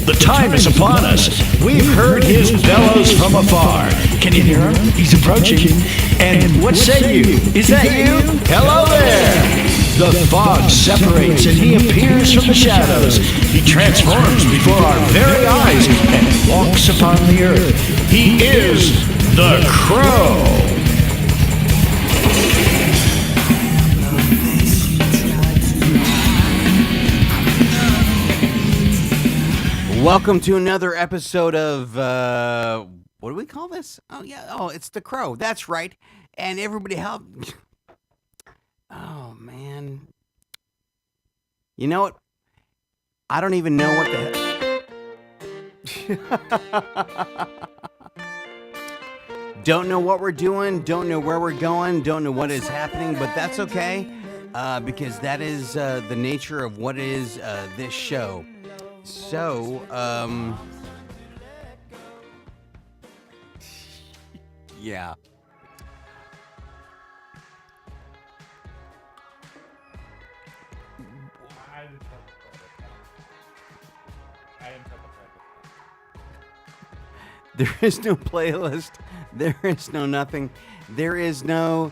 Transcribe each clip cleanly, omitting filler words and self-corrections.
The time is upon us. We've heard his bellows from afar. Can you hear him? He's approaching. And what say you? Is that you? Hello there! The fog separates and he appears from the shadows. He transforms before our very eyes and walks upon the earth. He is the Crow. Welcome to another episode of, what do we call this? Oh, it's the Crow. That's right. And everybody help. Oh, man. You know what? I don't even know what the Don't know what we're doing, don't know where we're going, don't know what is happening, but that's okay, because that is the nature of what is this show. So, yeah. There is no playlist. There is no nothing. There is no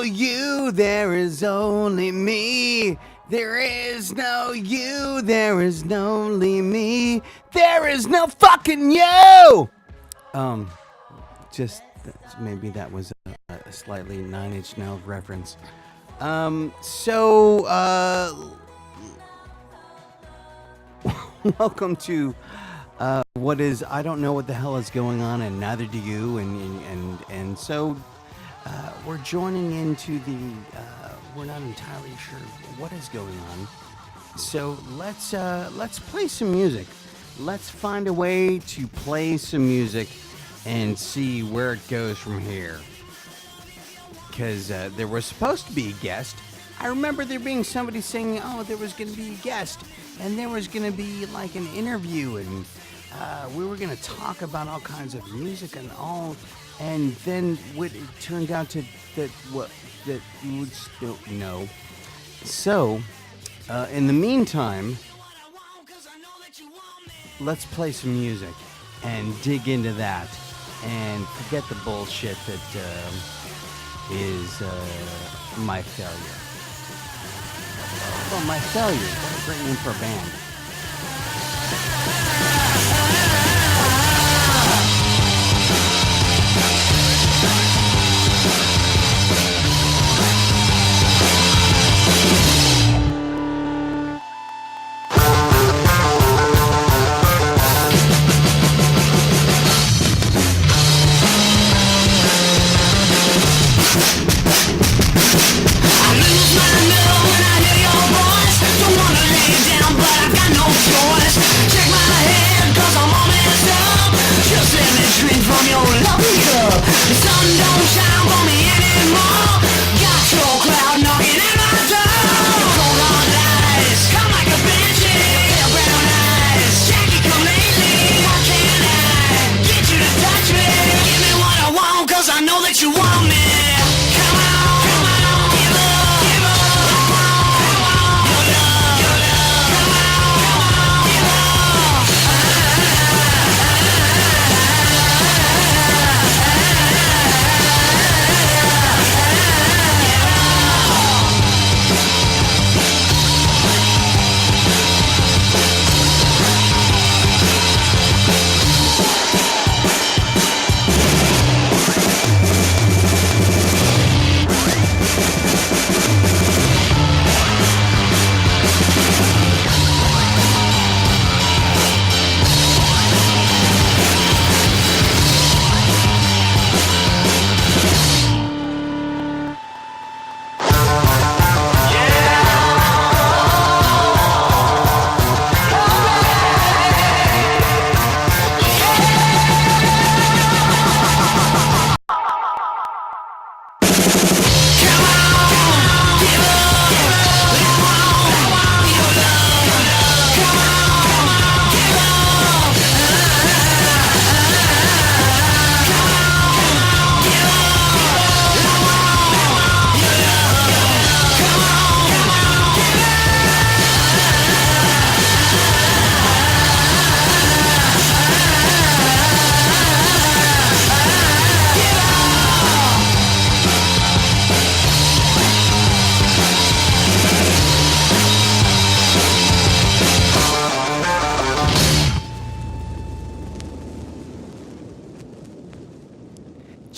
you. There is only me. There is no you. There is only me. There is no fucking you. Just maybe that was a slightly Nine Inch Nails reference. Welcome to what is, I don't know what the hell is going on, and neither do you, and so we're joining into the we're not entirely sure what is going on. So let's play some music. Let's find a way to play some music and see where it goes from here. Because there was supposed to be a guest. I remember there being somebody saying, oh, there was going to be a guest, and there was going to be like an interview, and we were going to talk about all kinds of music and all, and then it turned out that you would still know. So, in the meantime, let's play some music and dig into that and forget the bullshit that is my failure. Oh, my failure. What a great name for a band. I lose my nerve when I hear your voice. Don't wanna lay down, but I've got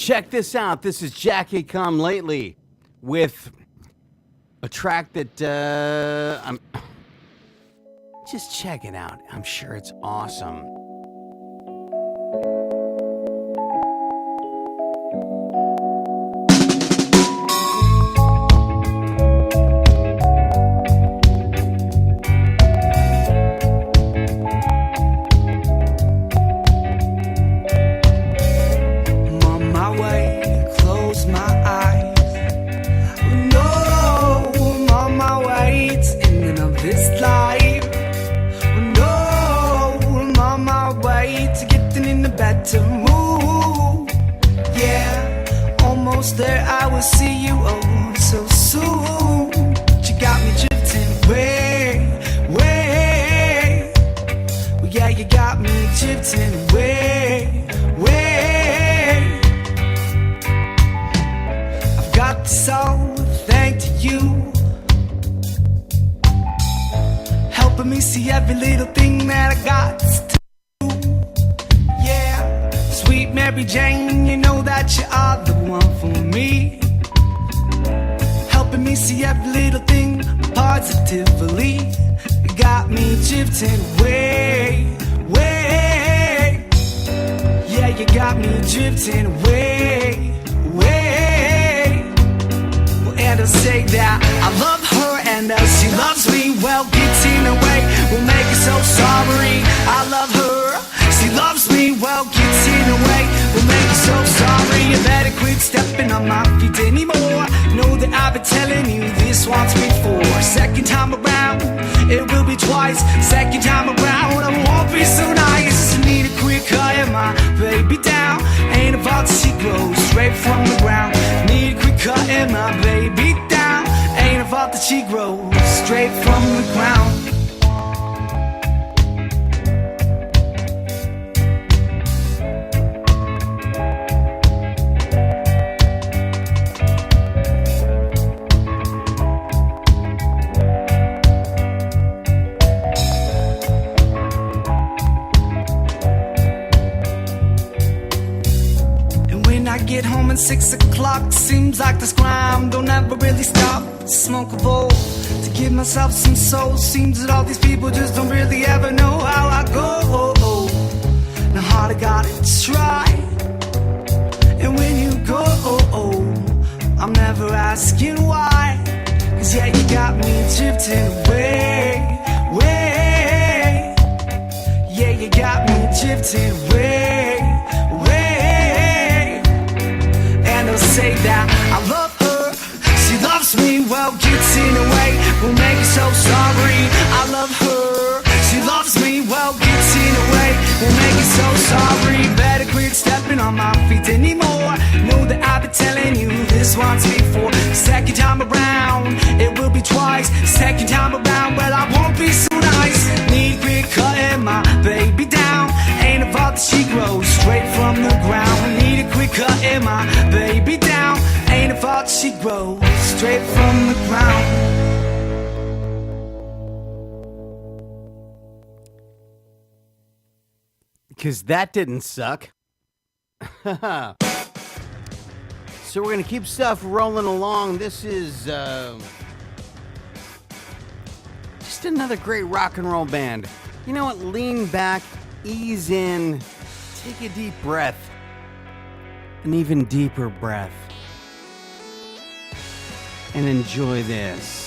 check this out. This is Jackie Come Lately with a track that I'm just check it out. I'm sure it's awesome. To move, yeah, almost there. I will see you oh so soon. But you got me drifting way. Well, yeah, you got me drifting way. I've got this all thanks to you, helping me see every little thing that I got. Mary Jane, you know that you are the one for me, helping me see every little thing positively. You got me drifting way. Yeah, you got me drifting way. Well, and I'll say that I love her and she loves me. Well, getting away will make her so sorry. I love her, she loves me. Well, getting away will make you so sorry. You better quit stepping on my feet anymore. Know that I've been telling you this once before. Second time around, it will be twice. Second time around, I won't be so nice. I need a quick cut and my baby down. Ain't about to see grow straight from the ground. Need a quick cut and my baby down. Ain't about to she grow straight from the ground. Get home at 6 o'clock, seems like this crime don't ever really stop. Smoke a bowl to give myself some soul. Seems that all these people just don't really ever know how I go. Now hard I gotta try, and when you go, I'm never asking why. Cause yeah, you got me drifting way. Yeah, you got me drifting way. Say that I love her, she loves me. Well, getting away will make her so sorry. I love her, she loves me. Well, getting away will make her so sorry. Better quit stepping on my feet anymore. Know that I've been telling you this once before. Second time around, it will be twice. Second time around, well, I won't be so nice. Need quit cutting my baby down. Ain't about that she grows straight from the ground. Need a quick cut in my baby down. Ain't a fault she grows straight from the ground. Because that didn't suck. So we're going to keep stuff rolling along. This is just another great rock and roll band. You know what? Lean back, ease in, take a deep breath. An even deeper breath. And enjoy this.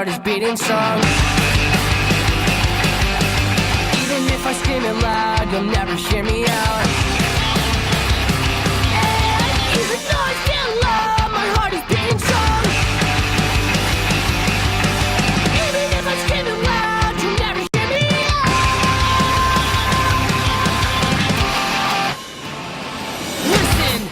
heart is beating strong. Even if I scream it loud, you'll never hear me out. And even though I feel love, my heart is beating strong. Even if I scream it loud, you'll never hear me out. Listen.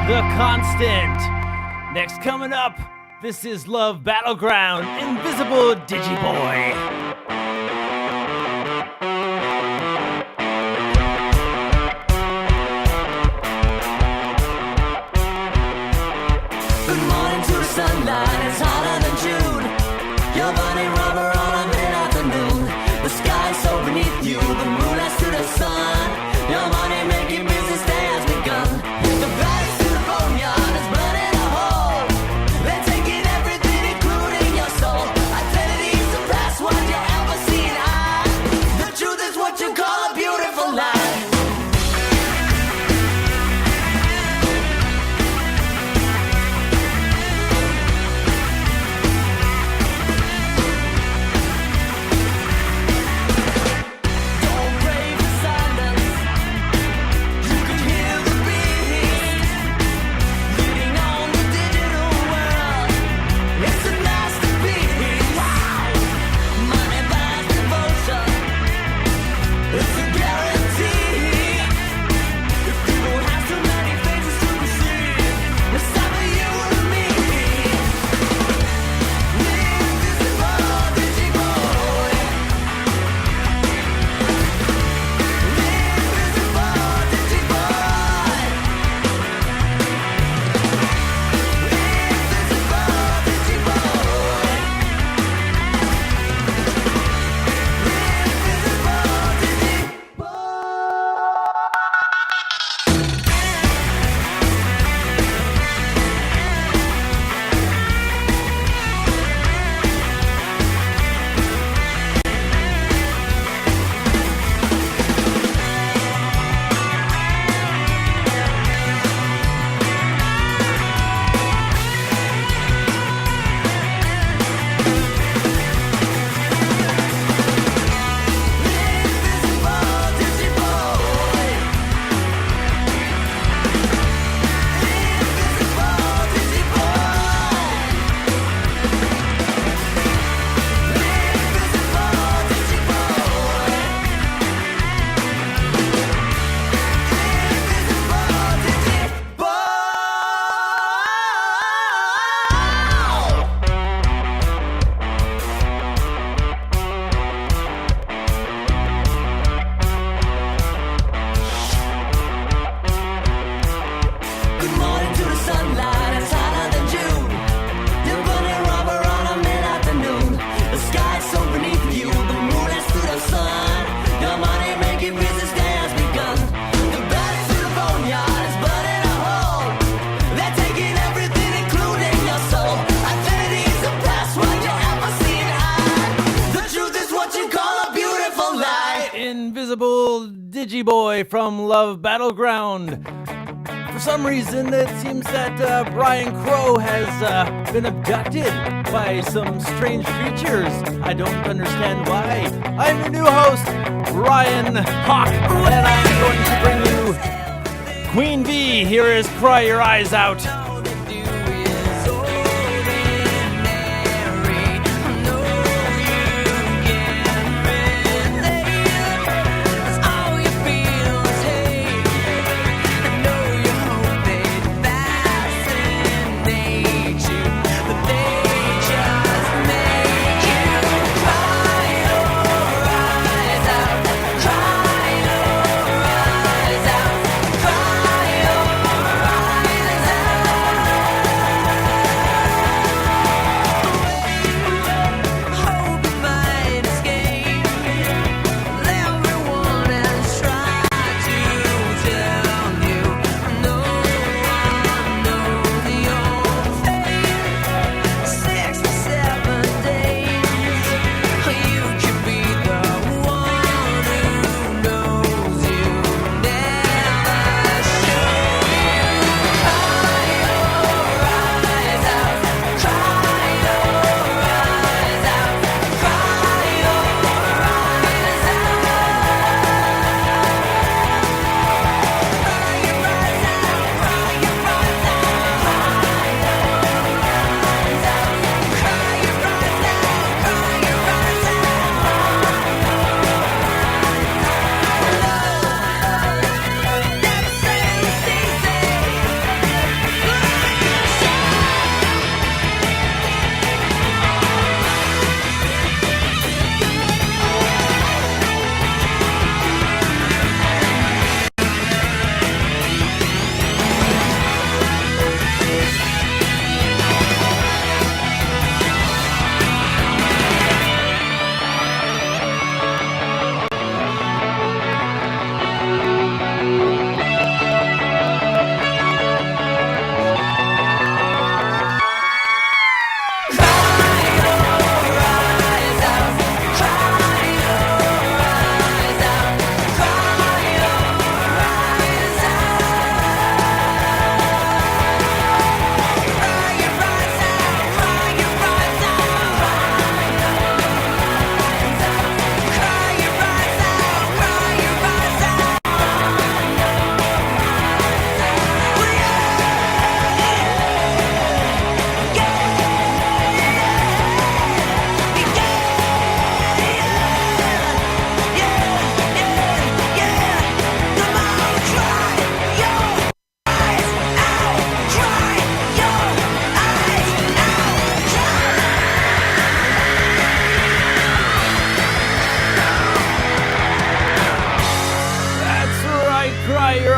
The Constant. Next coming up, this is Love Battleground, Invisible Digiboy. Good morning to the sunlight, it's hotter than June. Your bunny rubber on a mid-afternoon. The sky's so beneath you, the moon has to the sun. Your money making business day has begun. The brightest to the boneyard is burning a hole. They're taking everything, including your soul. Identity surpass what you ever seen. The truth is what you call a beautiful lie. Invisible Digiboy from Love Battleground. For some reason, it seems that Brian Crow has been abducted by some strange creatures. I don't understand why. I'm your new host, Ryan Hawk, and I'm going to bring you Queen Bee. Here is Cry Your Eyes Out.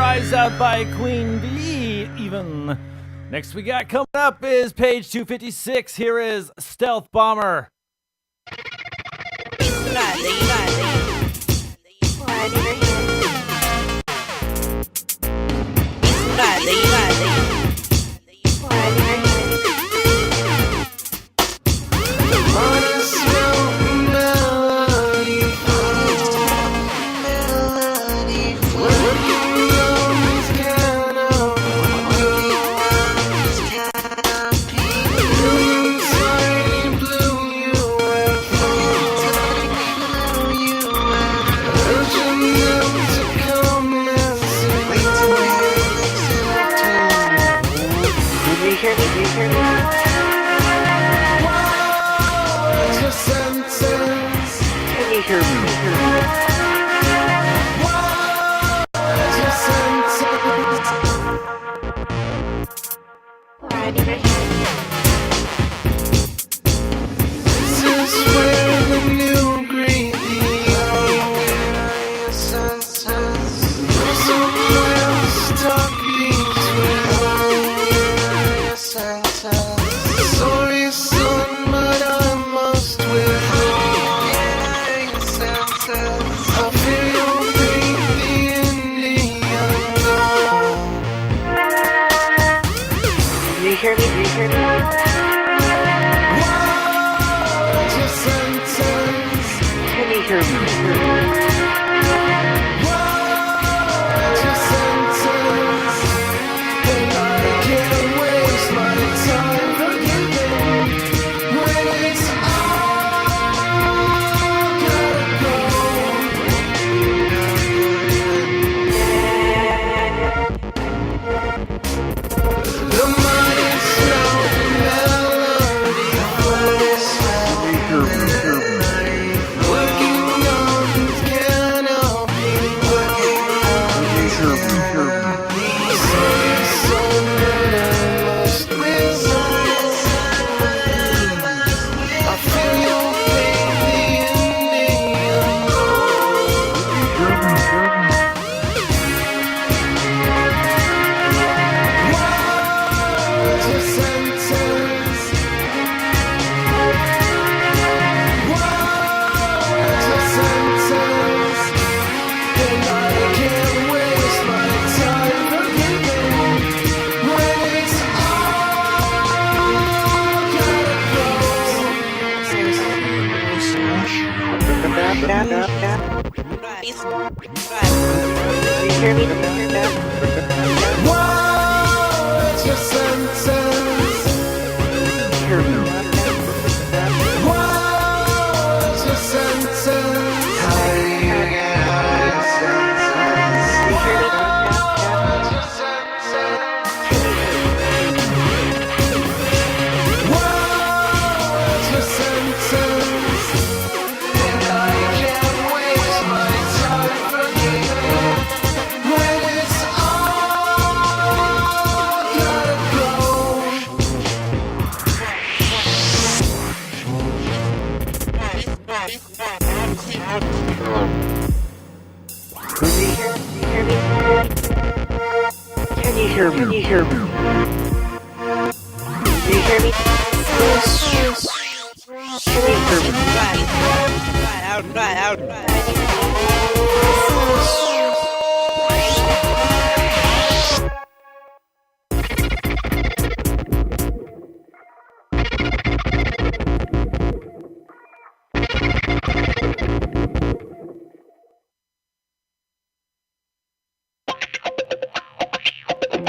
Rise Out by Queen Bee, even. Next we got coming up is page 256. Here is Stealth Bomber.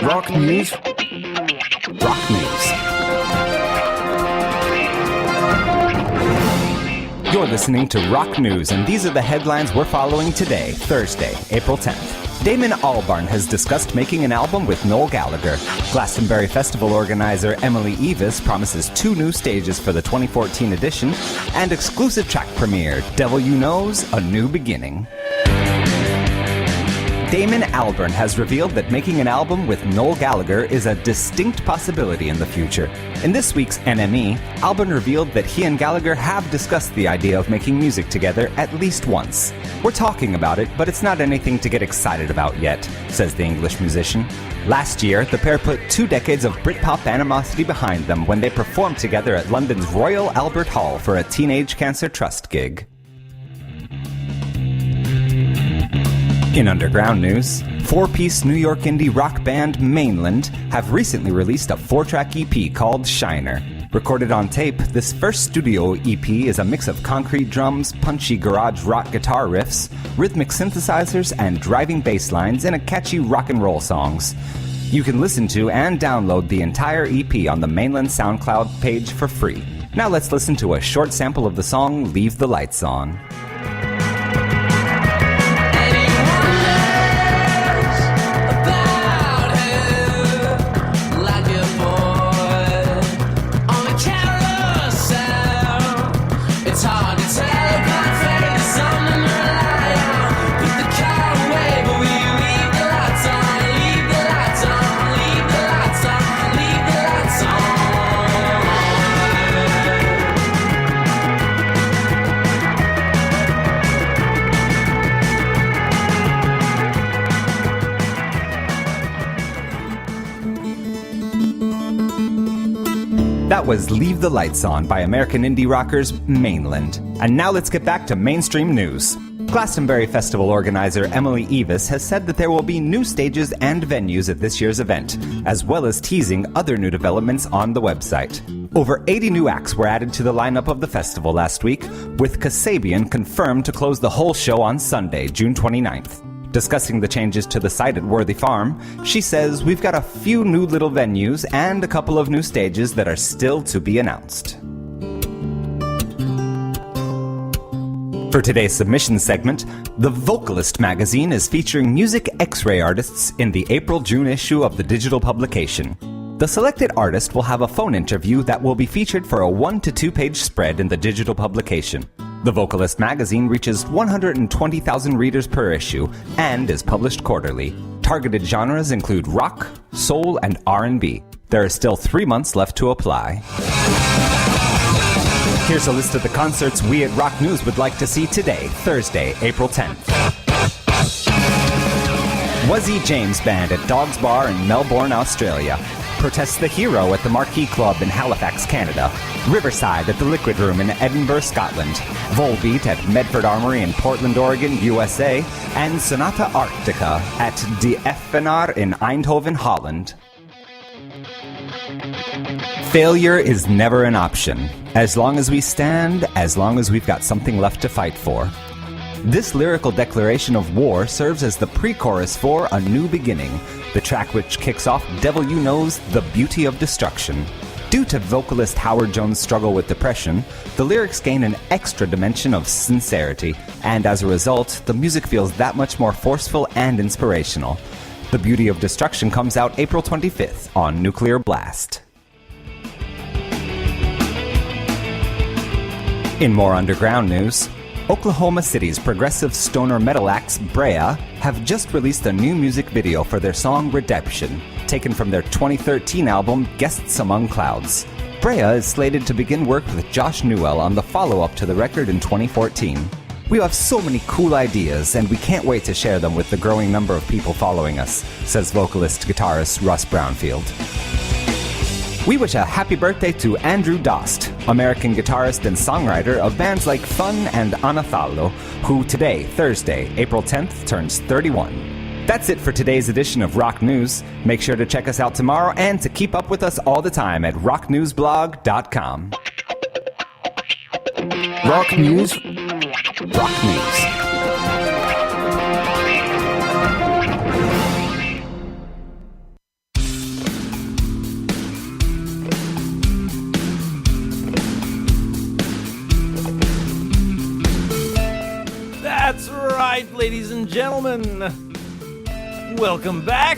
Rock news. Rock news. You're listening to Rock News, and these are the headlines we're following today, Thursday, April 10th. Damon Albarn has discussed making an album with Noel Gallagher. Glastonbury Festival organizer Emily Evis promises 2 new stages for the 2014 edition, and exclusive track premiere, Devil You Know's A New Beginning. Damon Albarn has revealed that making an album with Noel Gallagher is a distinct possibility in the future. In this week's NME, Albarn revealed that he and Gallagher have discussed the idea of making music together at least once. "We're talking about it, but it's not anything to get excited about yet," says the English musician. Last year, the pair put 2 decades of Britpop animosity behind them when they performed together at London's Royal Albert Hall for a Teenage Cancer Trust gig. In underground news, 4-piece New York indie rock band Mainland have recently released a 4-track EP called Shiner. Recorded on tape, this first studio EP is a mix of concrete drums, punchy garage rock guitar riffs, rhythmic synthesizers, and driving bass lines in a catchy rock and roll songs. You can listen to and download the entire EP on the Mainland SoundCloud page for free. Now let's listen to a short sample of the song Leave the Lights On. That was Leave the Lights On by American indie rockers Mainland. And now let's get back to mainstream news. Glastonbury Festival organizer Emily Evis has said that there will be new stages and venues at this year's event, as well as teasing other new developments on the website. Over 80 new acts were added to the lineup of the festival last week, with Kasabian confirmed to close the whole show on Sunday, June 29th. Discussing the changes to the site at Worthy Farm, she says, "We've got a few new little venues and a couple of new stages that are still to be announced." For today's submission segment, The Vocalist magazine is featuring music X-ray artists in the April-June issue of the digital publication. The selected artist will have a phone interview that will be featured for a 1 to 2 page spread in the digital publication. The Vocalist magazine reaches 120,000 readers per issue and is published quarterly. Targeted genres include rock, soul, and R&B. There are still 3 months left to apply. Here's a list of the concerts we at Rock News would like to see today, Thursday, April 10th. Wuzzy James Band at Dogs Bar in Melbourne, Australia. Protest the Hero at the Marquee Club in Halifax, Canada. Riverside at the Liquid Room in Edinburgh, Scotland. Volbeat at Medford Armory in Portland, Oregon, USA. And Sonata Arctica at De Effenaar in Eindhoven, Holland. Failure is never an option. As long as we stand, as long as we've got something left to fight for. This lyrical declaration of war serves as the pre-chorus for A New Beginning, the track which kicks off Devil You Know's The Beauty of Destruction. Due to vocalist Howard Jones' struggle with depression, the lyrics gain an extra dimension of sincerity, and as a result, the music feels that much more forceful and inspirational. The Beauty of Destruction comes out April 25th on Nuclear Blast. In more underground news, Oklahoma City's progressive stoner metal acts Brea have just released a new music video for their song Redemption, taken from their 2013 album Guests Among Clouds. Brea is slated to begin work with Josh Newell on the follow-up to the record in 2014. "We have so many cool ideas, and we can't wait to share them with the growing number of people following us," says vocalist-guitarist Russ Brownfield. We wish a happy birthday to Andrew Dost, American guitarist and songwriter of bands like Fun and Anathallo, who today, Thursday, April 10th, turns 31. That's it for today's edition of Rock News. Make sure to check us out tomorrow and to keep up with us all the time at rocknewsblog.com. Rock News. Rock News. That's right, ladies and gentlemen. Welcome back.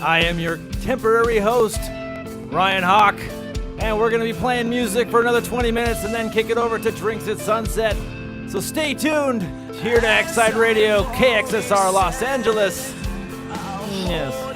I am your temporary host, Ryan Hawk, and we're going to be playing music for another 20 minutes and then kick it over to Drinks at Sunset. So stay tuned Here to X-Side Radio, KXSR Los Angeles. Yes.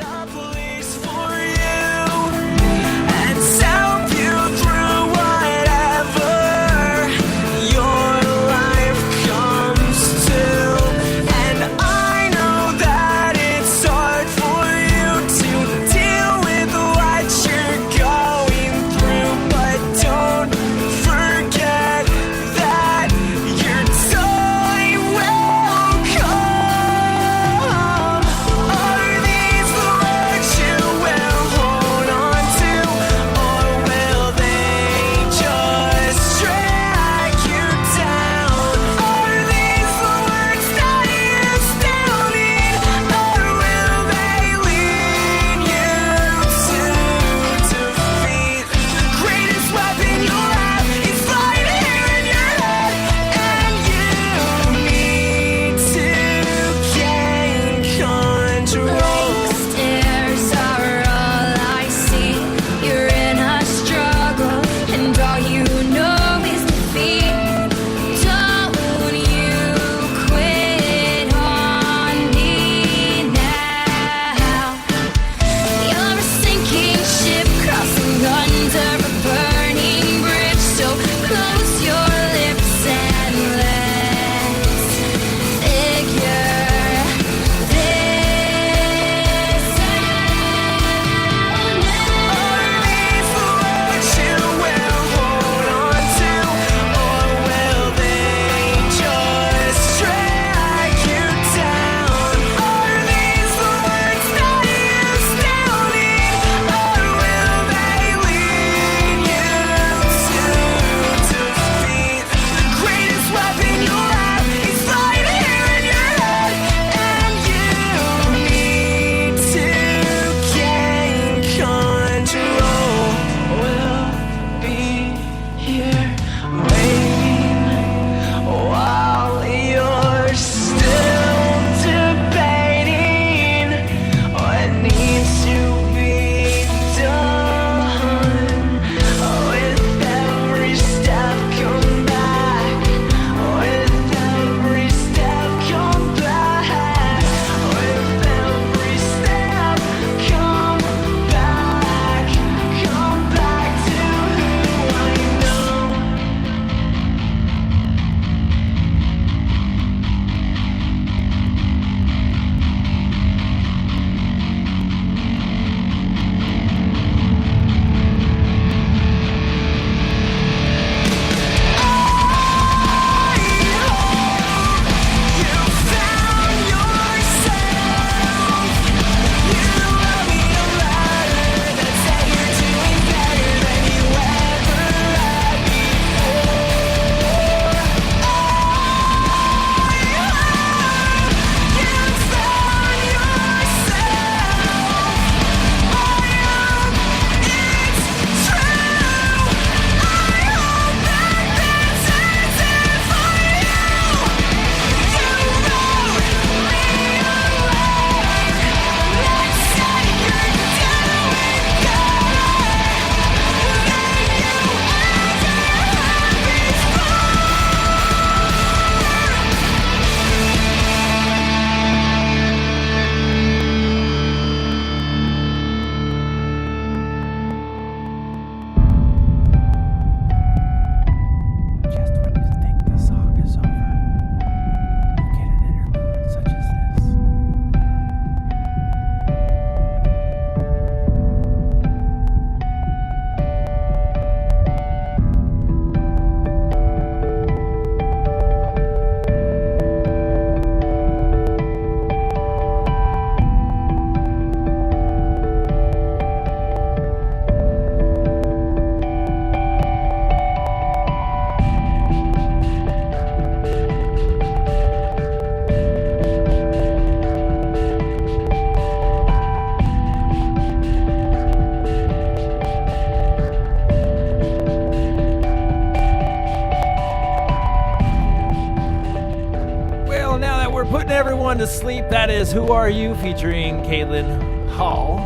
everyone to sleep. That is Who Are You featuring Caitlin Hall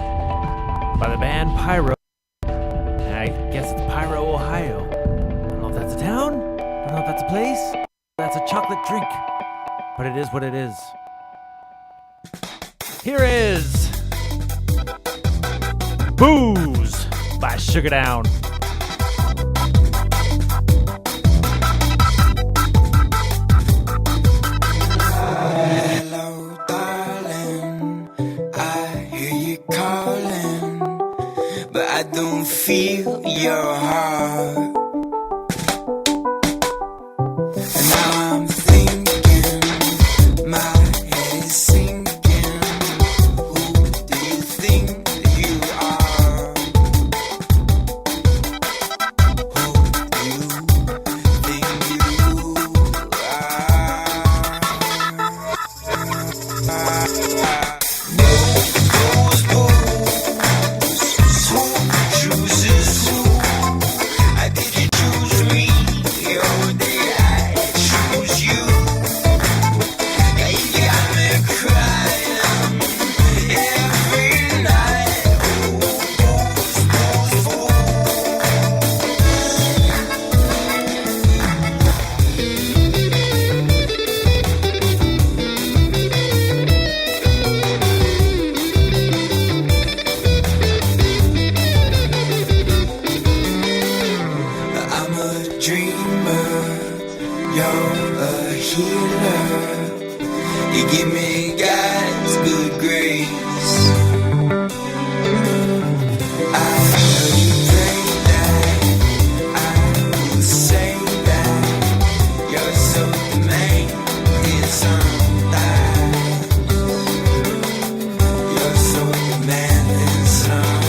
by the band Pyro. And I guess it's Pyro, Ohio. I don't know if that's a town. I don't know if that's a place. That's a chocolate drink. but it is what it is. Here is Booze by Sugar Down. Hello, darling. I hear you calling, but I don't feel your heart. And now I'm thinking, my head is sinking. Who do you think you are? Who do you think you I'm a dreamer, you're a healer. You give me God's good grace. I heard you pray that I will say that you're so demanding sometimes. You're so demanding sometimes.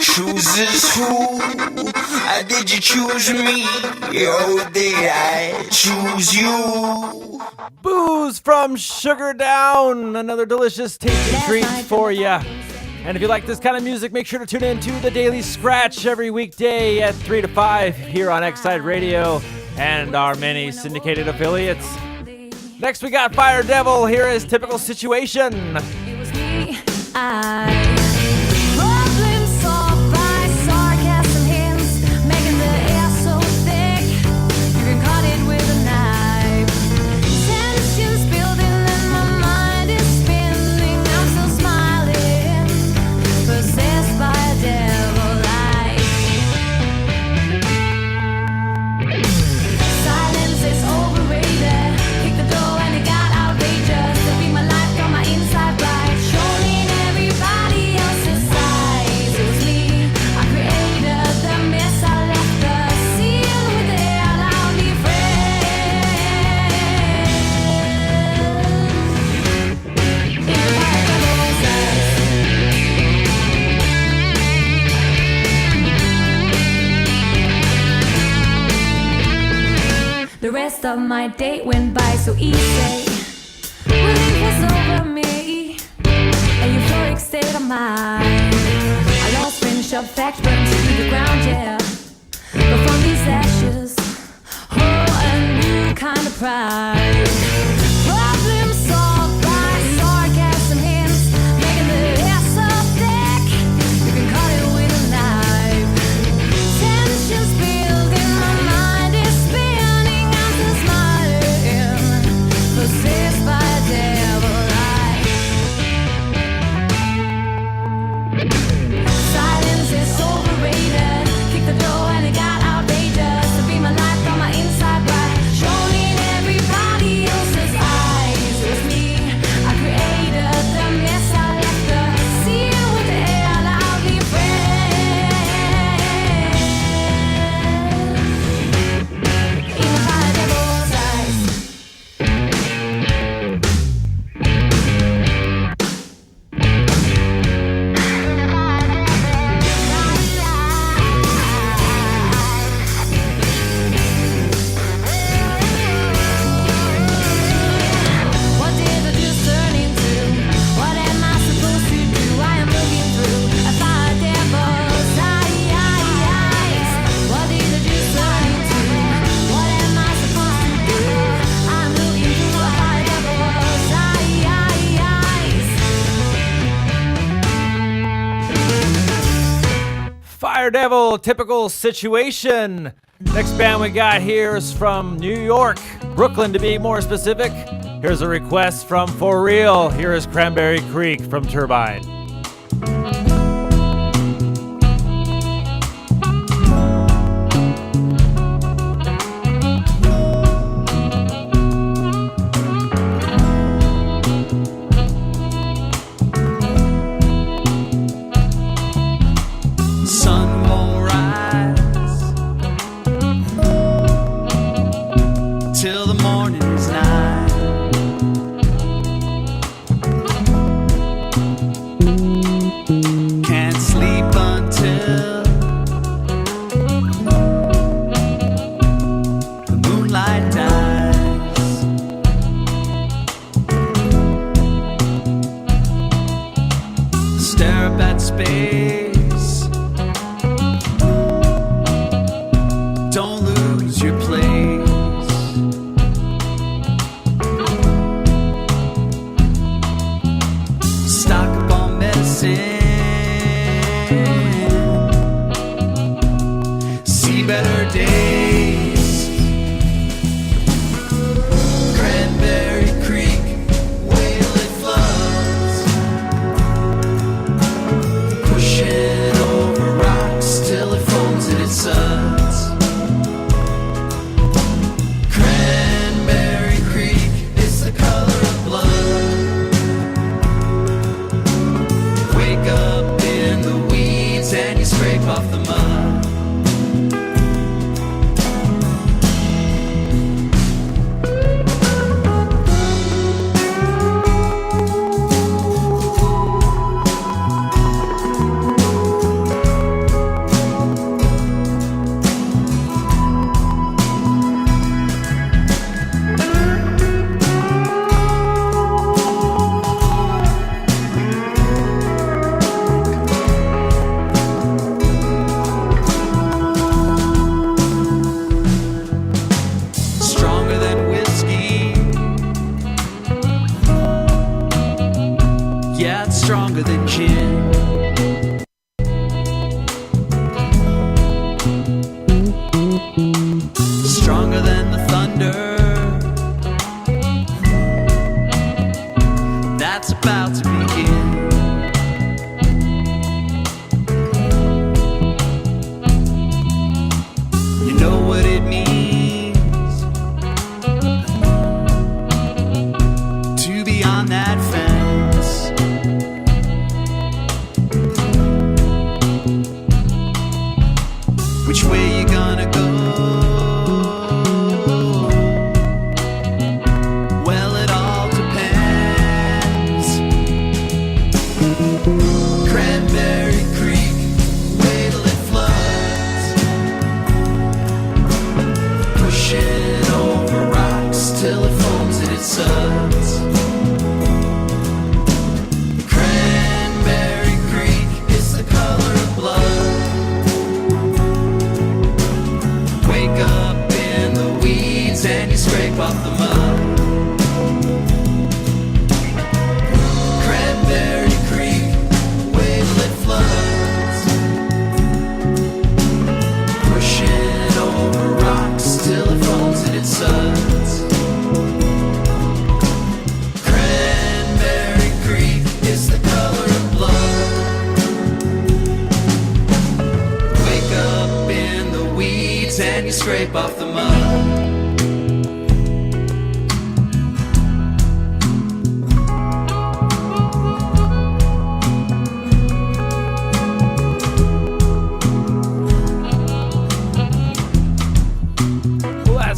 Chooses who? How did you choose me? Or did I choose you? Booze from Sugar Down. Another delicious tasting treat for you. And if you like this kind of music, make sure to tune in to the Daily Scratch every weekday at 3 to 5 here on X-Side Radio and our many syndicated affiliates. Next, we got Fire Devil. Here is Typical Situation. It was me, problem solved by sarcasm hints, making the air so thick you can cut it with a knife. Tensions building and my mind is spinning. I'm still smiling, possessed by a devil light. Silence is overrated. Kick the door and it got outrageous. To be my life, got my inside right. Showing everybody else's size. It was me, I created the mess. I left the seal with the air loudly friends. In the fire devil's eyes. The rest of my day went by so easy. Relief was over me, a euphoric state of mind. I lost friendship, facts burned to the ground, yeah. But from these ashes, oh, a new kind of pride. Problem solved by sarcasm hints, making the air so thick you can cut it with a knife. Daredevil, Typical Situation. Next band we got here is from New York, Brooklyn to be more specific. Here's a request from For Real. Here is Cranberry Creek from Turbine.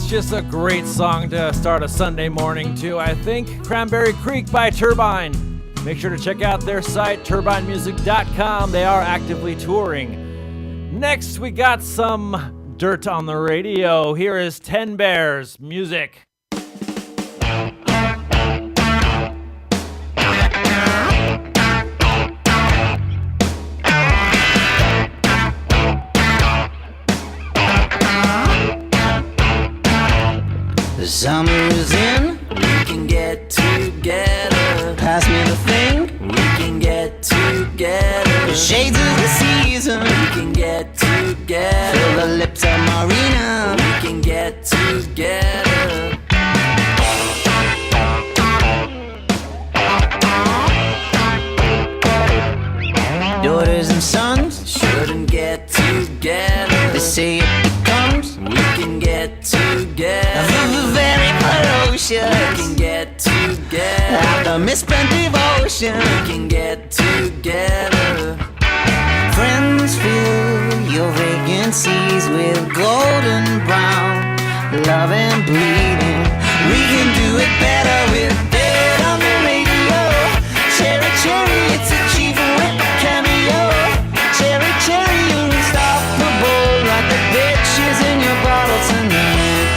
Just a great song to start a Sunday morning to, I think. Cranberry Creek by Turbine. Make sure to check out their site, turbinemusic.com. They are actively touring. Next, we got some dirt on the radio. Here is 10 Bears music. The summer is in, we can get together. Pass me the thing, we can get together. The shades of the season, we can get together. together. Fill the lips of Marina. We can get together. Daughters and sons shouldn't get together. They say it becomes. We can get together. Very ferocious. We can get together. After misspent devotion. We can get together. Friends fill your vacancies with golden brown. Love and bleeding. We can do it better with Dead on the Radio. Cherry, cherry, it's a chief whip cameo. Cherry, cherry, you're unstoppable. Like the bitches in your bottle tonight.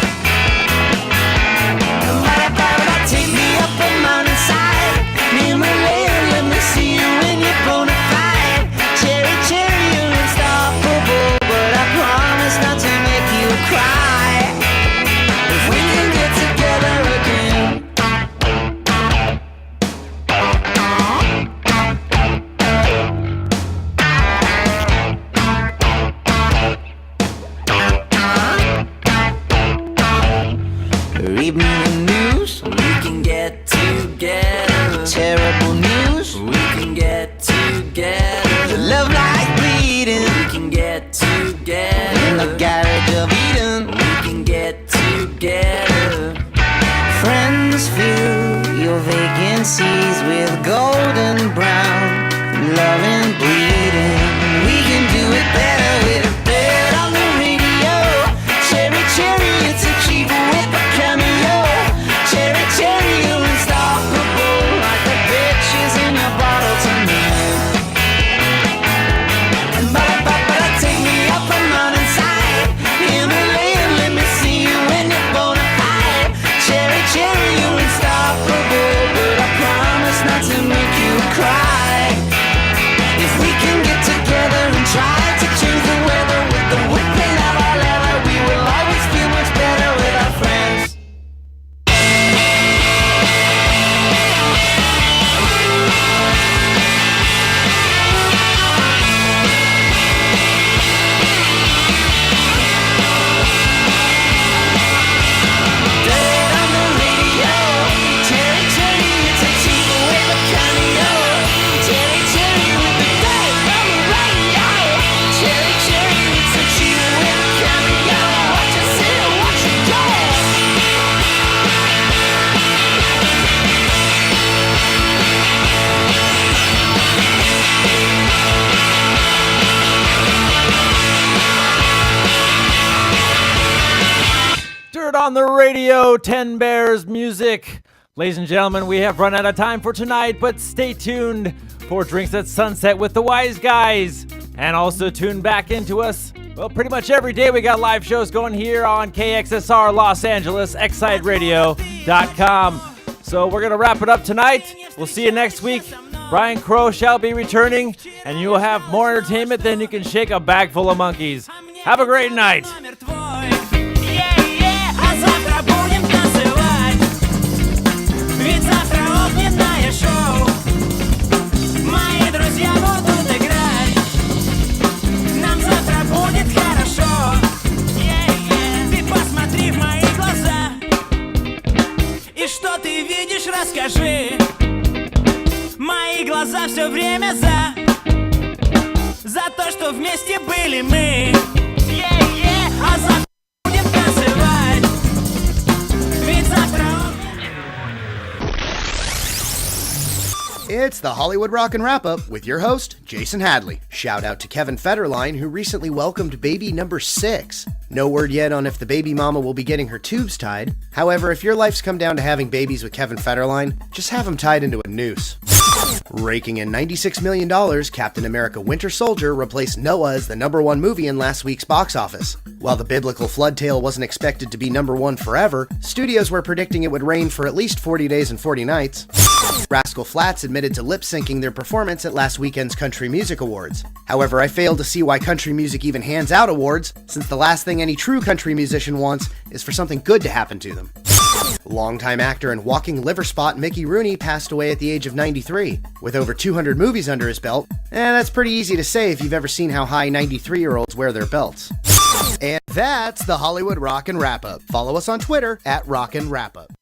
Take me up a mountainside. Himalaya, let me see you when you're bona fide. Cherry, cherry, you're unstoppable. But I promise not to make you cry. If we can get together again. Read me the news. We can get together. Terrible news. We can get together. Love like bleeding. We can get together. In the garage of Eden. We can get together. Friends fill your vacancies with golden brown. Love and bleeding. We can do it better with Dead on the Radio. Cherry, cherry, it's a cheap whip cameo. Cherry, cherry, you're unstoppable. Like the bitches in your bottle tonight. Ba-da-ba-ba-da, take me up a mountainside. Himalaya, let me see you when you're bona fide. Cherry, cherry, you're unstoppable. But I promise not to make you cry. If we can get together and try to change the weather with the whipping of our leather, we will always feel much better with our friends. Dead on the Radio. Cherry, cherry, it's a cheap whip cameo. Cherry, cherry, with the Dead on the Radio. Cherry, cherry, it's a cheap whip cameo. What you say, what you get? Dirt on the Radio, 10 Bears music. Ladies and gentlemen, we have run out of time for tonight, but stay tuned for Drinks at Sunset with the Wise Guys. And also tune back into us. Well, pretty much every day we got live shows going here on KXSR Los Angeles, XSideRadio.com. So we're going to wrap it up tonight. We'll see you next week. Brian Crow shall be returning, and you will have more entertainment than you can shake a bag full of monkeys. Have a great night. А завтра будем танцевать. Ведь завтра огненное шоу. Мои друзья будут играть. Нам завтра будет хорошо. Ты посмотри в мои глаза. И что ты видишь, расскажи. Мои глаза все время за то, что вместе были мы. А завтра будем танцевать. Ведь завтра... It's the Hollywood Rockin' Wrap-Up with your host, Jason Hadley. Shout out to Kevin Federline, who recently welcomed baby number 6. No word yet on if the baby mama will be getting her tubes tied. However, if your life's come down to having babies with Kevin Federline, just have them tied into a noose. Raking in $96 million, Captain America Winter Soldier replaced Noah as the #1 movie in last week's box office. While the biblical flood tale wasn't expected to be #1 forever, studios were predicting it would rain for at least 40 days and 40 nights. Rascal Flatts admitted to lip-syncing their performance at last weekend's Country Music Awards. However, I fail to see why country music even hands out awards, since the last thing any true country musician wants is for something good to happen to them. Longtime actor and walking liver spot Mickey Rooney passed away at the age of 93. With over 200 movies under his belt, that's pretty easy to say if you've ever seen how high 93-year-olds wear their belts. And that's the Hollywood Rockin' Wrap-Up. Follow us on Twitter at Rockin' Wrap-Up.